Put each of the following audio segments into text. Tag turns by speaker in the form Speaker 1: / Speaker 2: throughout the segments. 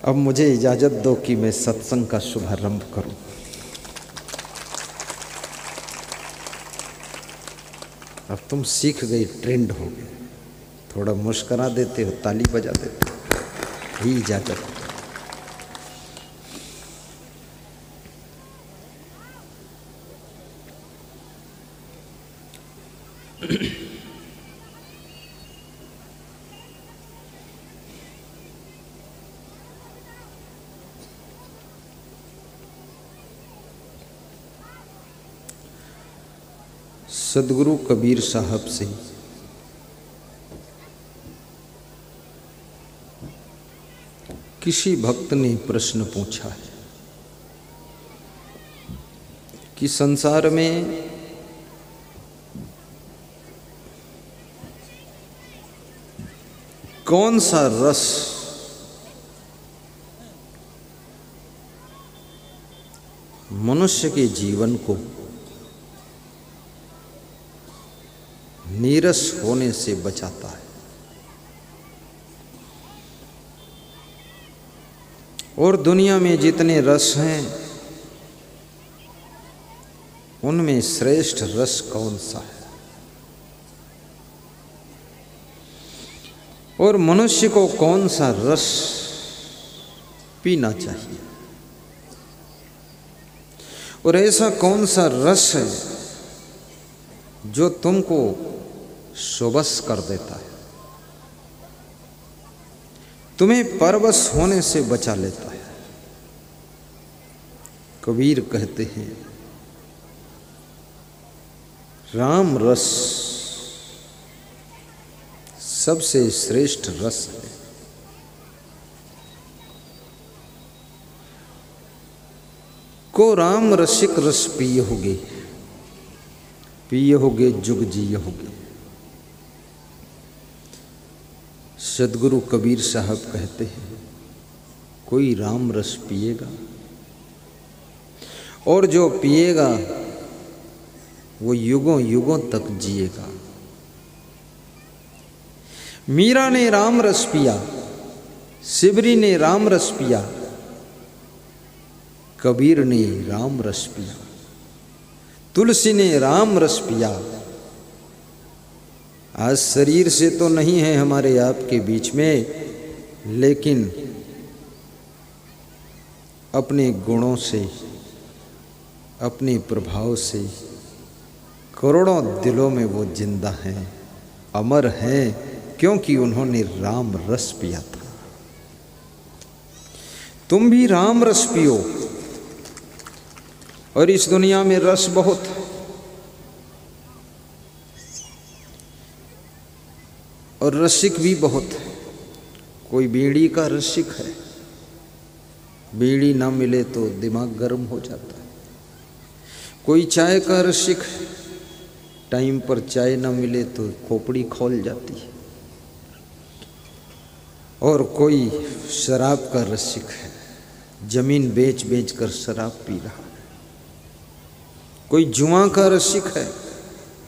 Speaker 1: अब मुझे इजाजत दो कि मैं सत्संग का शुभारंभ करूं। अब तुम सीख गई, ट्रेंड हो गए, थोड़ा मुस्करा देते हो, ताली बजा देते हो, ही इजाजत। सदगुरु कबीर साहब से किसी भक्त ने प्रश्न पूछा है कि संसार में कौन सा रस मनुष्य के जीवन को नीरस होने से बचाता है, और दुनिया में जितने रस हैं उनमें श्रेष्ठ रस कौन सा है, और मनुष्य को कौन सा रस पीना चाहिए, और ऐसा कौन सा रस है जो तुमको सुबस कर देता है, तुम्हें परवश होने से बचा लेता है। कबीर कहते हैं राम रस सबसे श्रेष्ठ रस है। को राम रसिक रस पिए होगे जुग जिए होगे। सदगुरु कबीर साहब कहते हैं कोई राम रस पिएगा, और जो पिएगा वो युगों युगों तक जिएगा। मीरा ने राम रस पिया, सिबरी ने राम रस पिया, कबीर ने राम रस पिया, तुलसी ने राम रस पिया। आज शरीर से तो नहीं है हमारे आपके बीच में, लेकिन अपने गुणों से, अपने प्रभाव से करोड़ों दिलों में वो जिंदा हैं, अमर हैं, क्योंकि उन्होंने राम रस पिया था। तुम भी राम रस पियो। और इस दुनिया में रस बहुत है, और रसिक भी बहुत है। कोई बीड़ी का रसिक है, बीड़ी ना मिले तो दिमाग गर्म हो जाता है। कोई चाय का रसिक है, टाइम पर चाय ना मिले तो खोपड़ी खोल जाती है। और कोई शराब का रसिक है, जमीन बेच बेच कर शराब पी रहा है। कोई जुआ का रसिक है,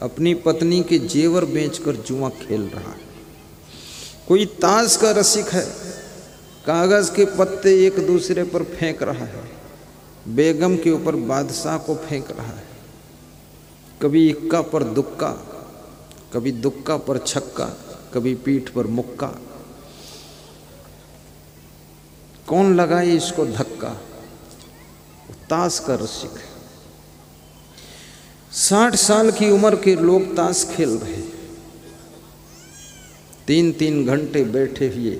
Speaker 1: अपनी पत्नी के जेवर बेचकर जुआ खेल रहा है। कोई ताश का रसिक है, कागज के पत्ते एक दूसरे पर फेंक रहा है, बेगम के ऊपर बादशाह को फेंक रहा है। कभी इक्का पर दुक्का, कभी दुक्का पर छक्का, कभी पीठ पर मुक्का। कौन लगाए इसको धक्का? ताश का रसिक है। 60 साल की उम्र के लोग ताश खेल रहे, 3-3 घंटे बैठे हुए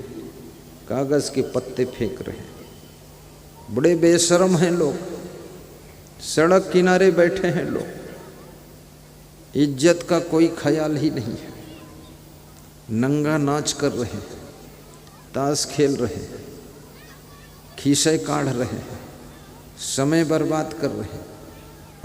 Speaker 1: कागज के पत्ते फेंक रहे। बड़े बेशर्म हैं लोग, सड़क किनारे बैठे हैं लोग, इज्जत का कोई ख्याल ही नहीं है। नंगा नाच कर रहे, ताश खेल रहे, खीसे काढ़ रहे, समय बर्बाद कर रहे,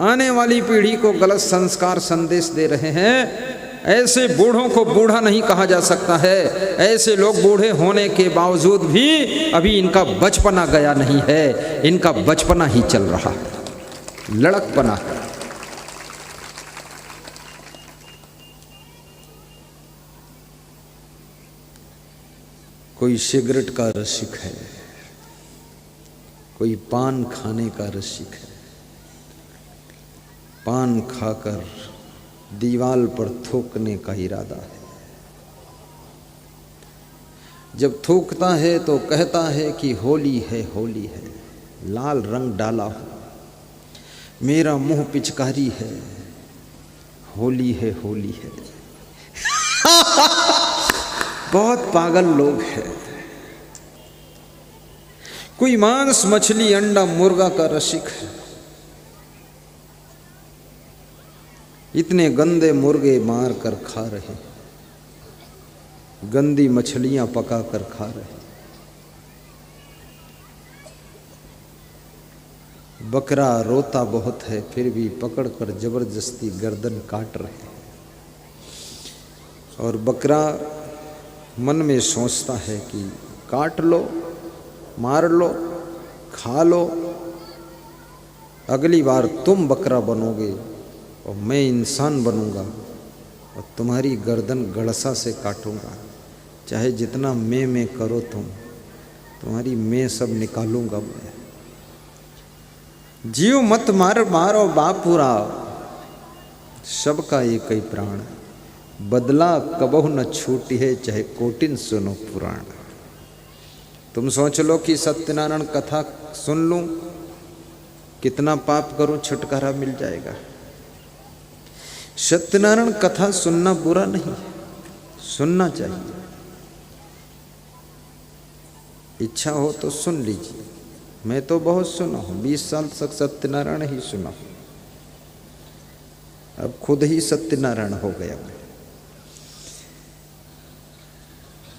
Speaker 1: आने वाली पीढ़ी को गलत संस्कार संदेश दे रहे हैं। ऐसे बूढ़ों को बूढ़ा नहीं कहा जा सकता है। ऐसे लोग बूढ़े होने के बावजूद भी अभी इनका बचपना गया नहीं है, इनका बचपना ही चल रहा है, लड़कपना है। कोई सिगरेट का रसिक है, कोई पान खाने का रसिक है, पान खाकर दीवाल पर थूकने का इरादा है। जब थूकता है तो कहता है कि होली है, होली है, लाल रंग डाला हो, मेरा मुंह पिचकारी है, होली है, होली है। बहुत पागल लोग हैं। कोई मांस, मछली, अंडा, मुर्गा का रसिक है। इतने गंदे मुर्गे मार कर खा रहे, गंदी मछलियां पका कर खा रहे। बकरा रोता बहुत है, फिर भी पकड़कर जबरदस्ती गर्दन काट रहे। और बकरा मन में सोचता है कि काट लो, मार लो, खा लो, अगली बार तुम बकरा बनोगे और मैं इंसान बनूंगा और तुम्हारी गर्दन गड़सा से काटूंगा, चाहे जितना मैं करो तुम, तुम्हारी मैं सब निकालूंगा मैं। जीव मत मारो बापुरा, सबका एक ही प्राण, बदला कबहु न छूटी है, चाहे कोटिन सुनो पुराण। तुम सोच लो कि सत्यनारायण कथा सुन लूं, कितना पाप करूं छुटकारा मिल जाएगा। सत्यनारायण कथा सुनना बुरा नहीं, सुनना चाहिए। इच्छा हो तो सुन लीजिए। मैं तो बहुत सुना हूं, 20 साल तक सत्यनारायण ही सुना हूं। अब खुद ही सत्यनारायण हो गया मैं।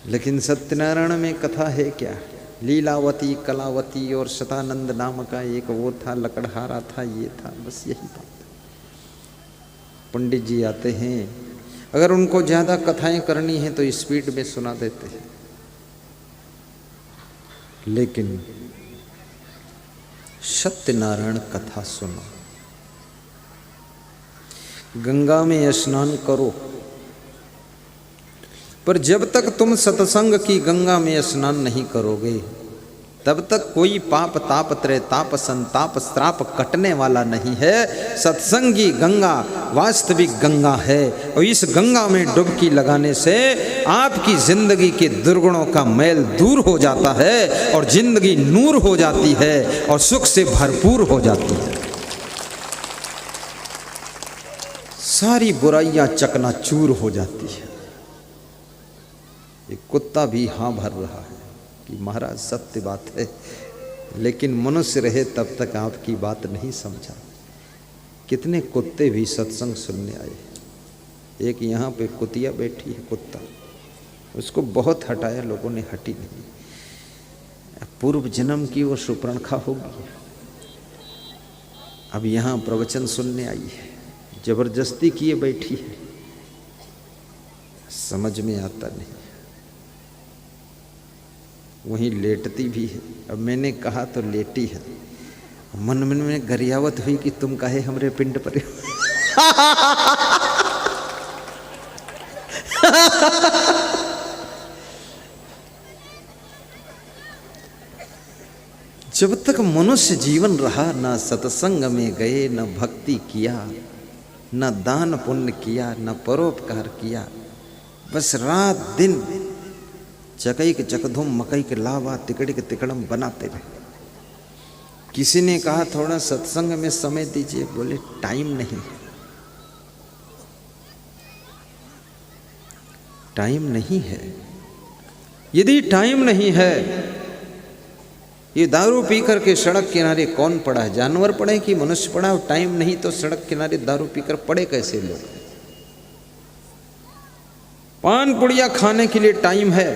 Speaker 1: लेकिन सत्यनारायण में कथा है क्या? लीलावती, कलावती और शतानंद नाम का एक वो था, लकड़हारा था, ये था, बस यही बात। पंडित जी आते हैं, अगर उनको ज़्यादा कथाएं करनी है तो स्पीड में सुना देते हैं। लेकिन सत्यनारायण कथा सुनो, गंगा में स्नान करो, पर जब तक तुम सत्संग की गंगा में स्नान नहीं करोगे तब तक कोई पाप, ताप, त्रय ताप, संताप, श्राप कटने वाला नहीं है। सत्संगी गंगा वास्तविक गंगा है और इस गंगा में डुबकी लगाने से आपकी जिंदगी के दुर्गुणों का मैल दूर हो जाता है और जिंदगी नूर हो जाती है और सुख से भरपूर हो जाती है। सारी बुराइयां चकनाचूर हो जाती है। एक कुत्ता भी हाँ भर रहा है कि महाराज सत्य बात है, लेकिन मनुष्य रहे तब तक आपकी बात नहीं समझा। कितने कुत्ते भी सत्संग सुनने आए। एक यहाँ पे कुतिया बैठी है, कुत्ता, उसको बहुत हटाया लोगों ने, हटी नहीं। पूर्व जन्म की वो सुपर्णखा होगी, अब यहाँ प्रवचन सुनने आई है, जबरदस्ती किए बैठी है, समझ में आता नहीं। वहीं लेटती भी है। अब मैंने कहा तो लेटी है, मन मन में गरियावत हुई कि तुम काहे हमरे पिंड पर जब तक मनुष्य जीवन रहा, ना सत्संग में गए, न भक्ति किया, न दान पुण्य किया, न परोपकार किया, बस रात दिन चकई के चकधुम, मकई के लावा, तिकड़ी के तिकड़म बनाते रहे। किसी ने कहा थोड़ा सत्संग में समय दीजिए, बोले टाइम नहीं, टाइम नहीं है। यदि टाइम नहीं है, ये दारू पी करके सड़क किनारे कौन पड़ा है? जानवर पड़े कि मनुष्य पड़ा? और टाइम नहीं तो सड़क किनारे दारू पीकर पड़े कैसे लोग? पान पुड़िया खाने के लिए टाइम है,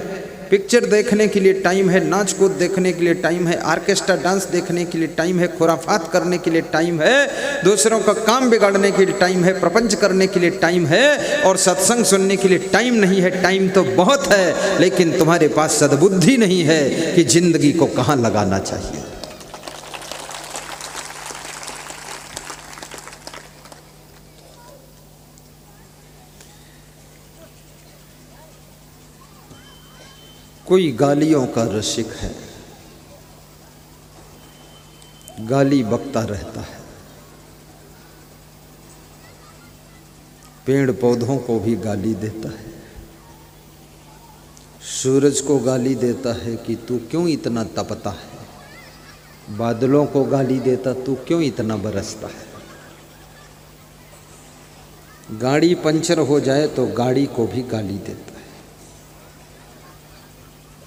Speaker 1: पिक्चर देखने के लिए टाइम है, नाच कूद देखने के लिए टाइम है, ऑर्केस्ट्रा डांस देखने के लिए टाइम है, खुराफात करने के लिए टाइम है, दूसरों का काम बिगाड़ने के लिए टाइम है, प्रपंच करने के लिए टाइम है, और सत्संग सुनने के लिए टाइम नहीं है। टाइम तो बहुत है, लेकिन तुम्हारे पास सद्बुद्धि नहीं है कि जिंदगी को कहाँ लगाना चाहिए। कोई गालियों का रसिक है, गाली बकता रहता है। पेड़ पौधों को भी गाली देता है, सूरज को गाली देता है कि तू क्यों इतना तपता है, बादलों को गाली देता तू क्यों इतना बरसता है। गाड़ी पंचर हो जाए तो गाड़ी को भी गाली देता है।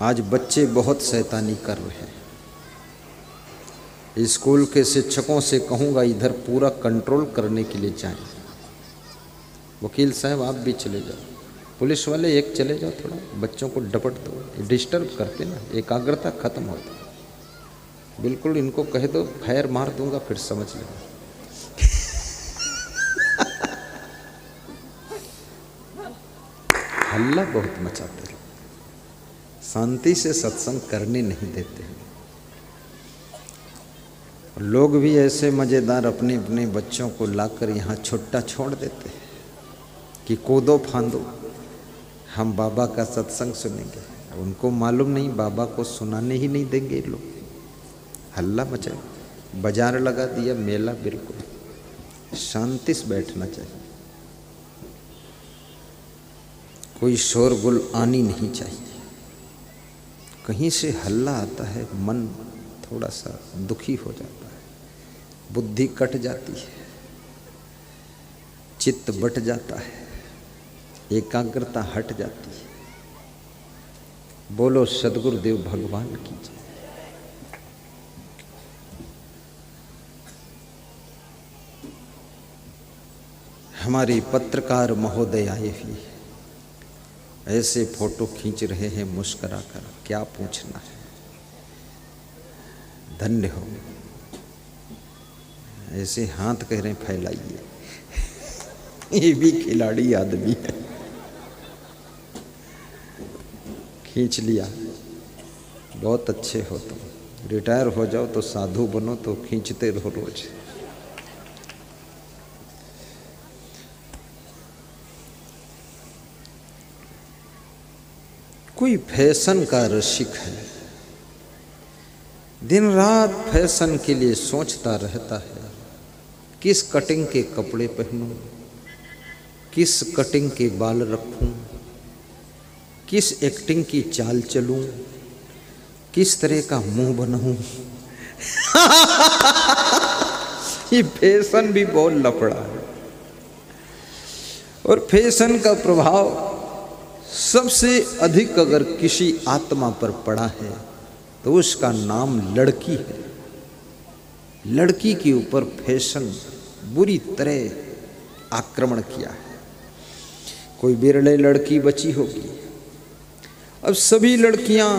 Speaker 1: आज बच्चे बहुत शैतानी कर रहे हैं। स्कूल के शिक्षकों से कहूँगा इधर पूरा कंट्रोल करने के लिए जाएं। वकील साहब आप भी चले जाओ, पुलिस वाले एक चले जाओ, थोड़ा बच्चों को डपट दो, डिस्टर्ब करते ना, एकाग्रता खत्म होती। बिल्कुल इनको कह दो फायर मार दूंगा फिर समझ लेना। हल्ला बहुत मचाते हैं, शांति से सत्संग करने नहीं देते हैं। लोग भी ऐसे मज़ेदार अपने अपने बच्चों को लाकर यहाँ छुट्टा छोड़ देते हैं कि कूदो फांदो, हम बाबा का सत्संग सुनेंगे। उनको मालूम नहीं बाबा को सुनाने ही नहीं देंगे लोग। हल्ला मचाए, बाजार लगा दिया, मेला। बिल्कुल शांति से बैठना चाहिए, कोई शोरगुल आनी नहीं चाहिए। कहीं से हल्ला आता है, मन थोड़ा सा दुखी हो जाता है, बुद्धि कट जाती है, चित्त बट जाता है, एकाग्रता हट जाती है। बोलो सद्गुरुदेव भगवान की जय। हमारे पत्रकार महोदय आए हुए ऐसे फोटो खींच रहे हैं मुस्करा कर, क्या पूछना है। धन्य हो, ऐसे हाथ कह रहे हैं फैलाइए। ये भी खिलाड़ी आदमी है, खींच लिया। बहुत अच्छे हो तुम, रिटायर हो जाओ तो साधु बनो तो खींचते रहो रोज। कोई फैशन का रसिक है, दिन रात फैशन के लिए सोचता रहता है, किस कटिंग के कपड़े पहनूं, किस कटिंग के बाल रखूं, किस एक्टिंग की चाल चलूं, किस तरह का मुंह बनाऊं। ये फैशन भी बहुत लफड़ा है। और फैशन का प्रभाव सबसे अधिक अगर किसी आत्मा पर पड़ा है तो उसका नाम लड़की है। लड़की के ऊपर फैशन बुरी तरह आक्रमण किया है। कोई बिरले लड़की बची होगी, अब सभी लड़कियां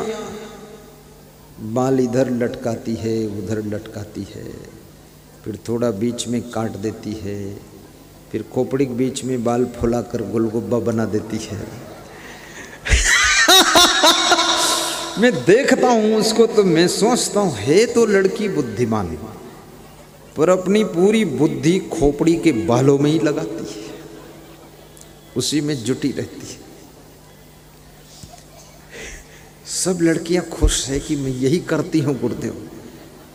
Speaker 1: बाल इधर लटकाती है, उधर लटकाती है, फिर थोड़ा बीच में काट देती है, फिर खोपड़ी के बीच में बाल फुलाकर गोलगप्पा बना देती है। मैं देखता हूँ उसको तो मैं सोचता हूँ है तो लड़की बुद्धिमान, पर अपनी पूरी बुद्धि खोपड़ी के बालों में ही लगाती है, उसी में जुटी रहती है। सब लड़कियां खुश है कि मैं यही करती हूँ गुरुदेव,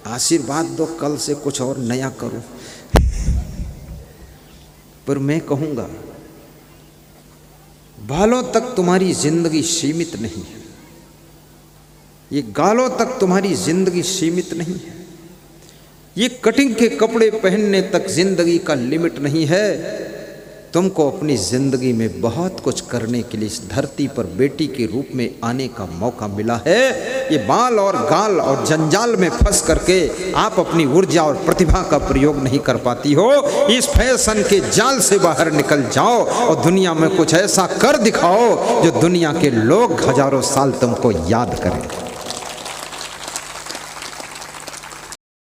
Speaker 1: आशीर्वाद दो कल से कुछ और नया करूं। पर मैं कहूँगा बालों तक तुम्हारी जिंदगी सीमित नहीं है, ये गालों तक तुम्हारी जिंदगी सीमित नहीं है, ये कटिंग के कपड़े पहनने तक जिंदगी का लिमिट नहीं है। तुमको अपनी जिंदगी में बहुत कुछ करने के लिए इस धरती पर बेटी के रूप में आने का मौका मिला है। ये बाल और गाल और जंजाल में फंस करके आप अपनी ऊर्जा और प्रतिभा का प्रयोग नहीं कर पाती हो। इस फैशन के जाल से बाहर निकल जाओ और दुनिया में कुछ ऐसा कर दिखाओ जो दुनिया के लोग हजारों साल तुमको याद करें।